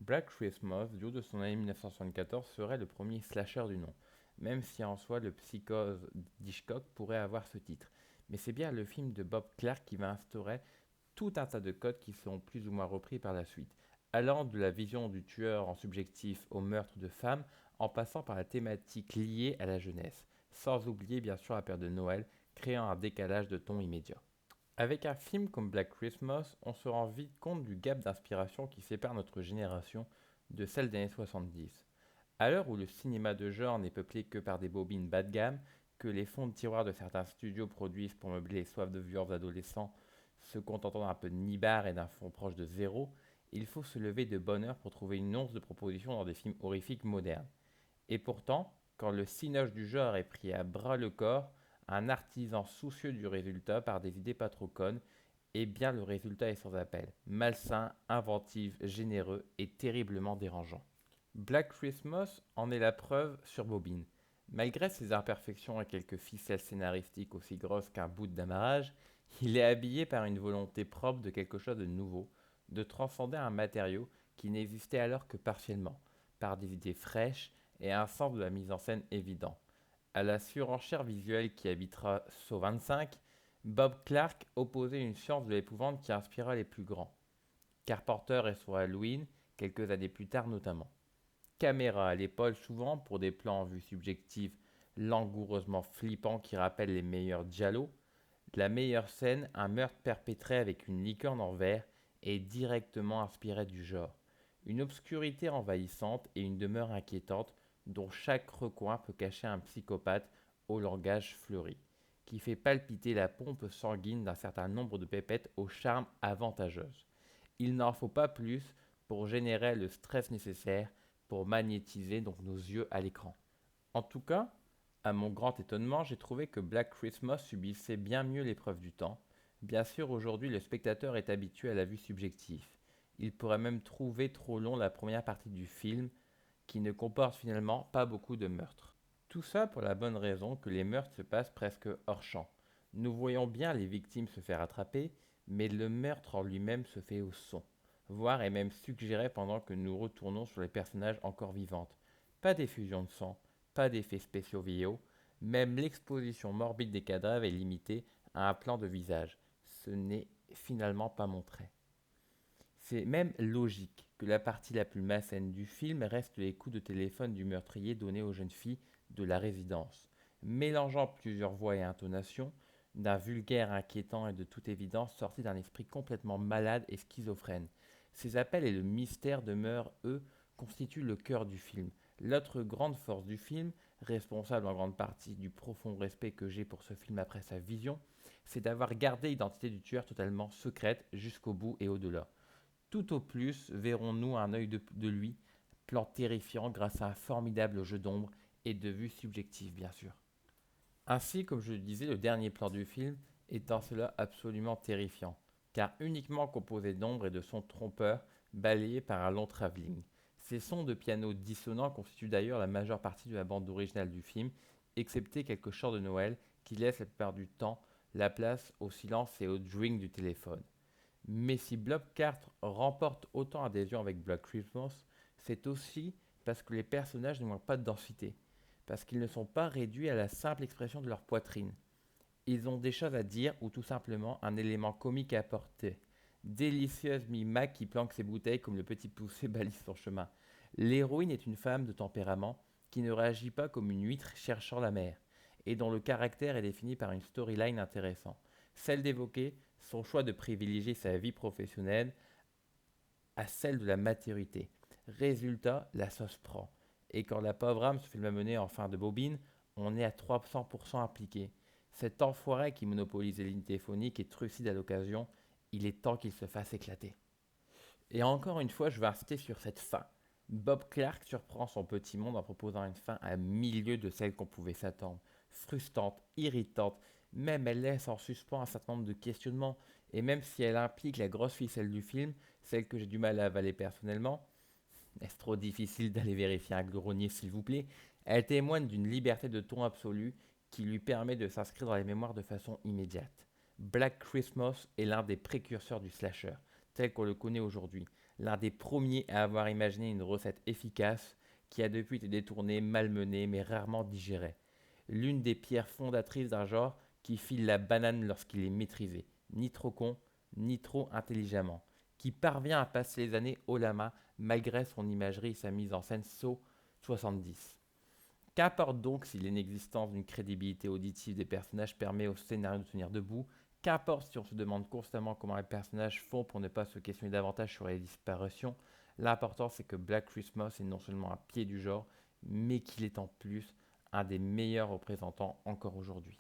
Black Christmas, du haut de son année 1974, serait le premier slasher du nom, même si en soi le Psychose d'Hitchcock pourrait avoir ce titre. Mais c'est bien le film de Bob Clark qui va instaurer tout un tas de codes qui seront plus ou moins repris par la suite, allant de la vision du tueur en subjectif au meurtre de femmes, en passant par la thématique liée à la jeunesse, sans oublier bien sûr la période de Noël, créant un décalage de ton immédiat. Avec un film comme Black Christmas, on se rend vite compte du gap d'inspiration qui sépare notre génération de celle des années 70. À l'heure où le cinéma de genre n'est peuplé que par des bobines bas de gamme, que les fonds de tiroir de certains studios produisent pour meubler les soifs de violence adolescents, se contentant d'un peu de nibar et d'un fond proche de zéro, il faut se lever de bonne heure pour trouver une once de proposition dans des films horrifiques modernes. Et pourtant, quand le cinoche du genre est pris à bras le corps, un artisan soucieux du résultat par des idées pas trop connes, eh bien le résultat est sans appel. Malsain, inventif, généreux et terriblement dérangeant. Black Christmas en est la preuve sur Bobine. Malgré ses imperfections et quelques ficelles scénaristiques aussi grosses qu'un bout d'amarrage, il est habillé par une volonté propre de quelque chose de nouveau, de transcender un matériau qui n'existait alors que partiellement, par des idées fraîches et un sens de la mise en scène évident. À la surenchère visuelle qui habitera Saw 25, Bob Clark opposait une science de l'épouvante qui inspira les plus grands. Carpenter et son Halloween, quelques années plus tard notamment. Caméra à l'épaule souvent pour des plans en vue subjective langoureusement flippants qui rappellent les meilleurs giallo. La meilleure scène, un meurtre perpétré avec une licorne en verre, est directement inspiré du genre. Une obscurité envahissante et une demeure inquiétante dont chaque recoin peut cacher un psychopathe au langage fleuri, qui fait palpiter la pompe sanguine d'un certain nombre de pépettes au charme avantageuse. Il n'en faut pas plus pour générer le stress nécessaire pour magnétiser donc nos yeux à l'écran. En tout cas, à mon grand étonnement, j'ai trouvé que Black Christmas subissait bien mieux l'épreuve du temps. Bien sûr, aujourd'hui, le spectateur est habitué à la vue subjective. Il pourrait même trouver trop long la première partie du film, qui ne comporte finalement pas beaucoup de meurtres. Tout ça pour la bonne raison que les meurtres se passent presque hors champ. Nous voyons bien les victimes se faire attraper, mais le meurtre en lui-même se fait au son, voire est même suggéré pendant que nous retournons sur les personnages encore vivantes. Pas d'effusion de sang, pas d'effets spéciaux vidéo, même l'exposition morbide des cadavres est limitée à un plan de visage. Ce n'est finalement pas montré. C'est même logique que la partie la plus malsaine du film reste les coups de téléphone du meurtrier donnés aux jeunes filles de la résidence, mélangeant plusieurs voix et intonations, d'un vulgaire inquiétant et de toute évidence sorti d'un esprit complètement malade et schizophrène. Ces appels et le mystère demeurent, eux, constituent le cœur du film. L'autre grande force du film, responsable en grande partie du profond respect que j'ai pour ce film après sa vision, c'est d'avoir gardé l'identité du tueur totalement secrète jusqu'au bout et au-delà. Tout au plus verrons-nous un œil de lui, plan terrifiant grâce à un formidable jeu d'ombre et de vue subjective bien sûr. Ainsi, comme je le disais, le dernier plan du film est en cela absolument terrifiant, car uniquement composé d'ombre et de sons trompeurs balayés par un long travelling. Ces sons de piano dissonants constituent d'ailleurs la majeure partie de la bande originale du film, excepté quelques chants de Noël qui laissent la plupart du temps la place au silence et au dring du téléphone. Mais si Blobcart remporte autant adhésion avec Black Christmas, c'est aussi parce que les personnages ne manquent pas de densité, parce qu'ils ne sont pas réduits à la simple expression de leur poitrine. Ils ont des choses à dire ou tout simplement un élément comique à apporter. Délicieuse Mima qui planque ses bouteilles comme le petit poussé balise son chemin. L'héroïne est une femme de tempérament qui ne réagit pas comme une huître cherchant la mer, et dont le caractère est défini par une storyline intéressante. Celle d'évoquer son choix de privilégier sa vie professionnelle à celle de la maturité. Résultat, la sauce prend. Et quand la pauvre âme se fait malmener en fin de bobine, on est à 300% impliqué. Cet enfoiré qui monopolise les lignes téléphoniques et trucide à l'occasion, il est temps qu'il se fasse éclater. Et encore une fois, je vais insister sur cette fin. Bob Clark surprend son petit monde en proposant une fin à milieu de celle qu'on pouvait s'attendre. Frustrante, irritante, même elle laisse en suspens un certain nombre de questionnements, et même si elle implique la grosse ficelle du film, celle que j'ai du mal à avaler personnellement, est-ce trop difficile d'aller vérifier un grenier s'il vous plaît, elle témoigne d'une liberté de ton absolue qui lui permet de s'inscrire dans les mémoires de façon immédiate. Black Christmas est l'un des précurseurs du slasher, tel qu'on le connaît aujourd'hui. l'un des premiers à avoir imaginé une recette efficace qui a depuis été détournée, malmenée, mais rarement digérée. L'une des pierres fondatrices d'un genre qui file la banane lorsqu'il est maîtrisé, ni trop con, ni trop intelligemment, qui parvient à passer les années haut la main malgré son imagerie et sa mise en scène saut 70. Qu'importe donc si l'inexistence d'une crédibilité auditive des personnages permet au scénario de tenir debout, qu'importe si on se demande constamment comment les personnages font pour ne pas se questionner davantage sur les disparitions, l'important c'est que Black Christmas est non seulement un pied du genre, mais qu'il est en plus un des meilleurs représentants encore aujourd'hui.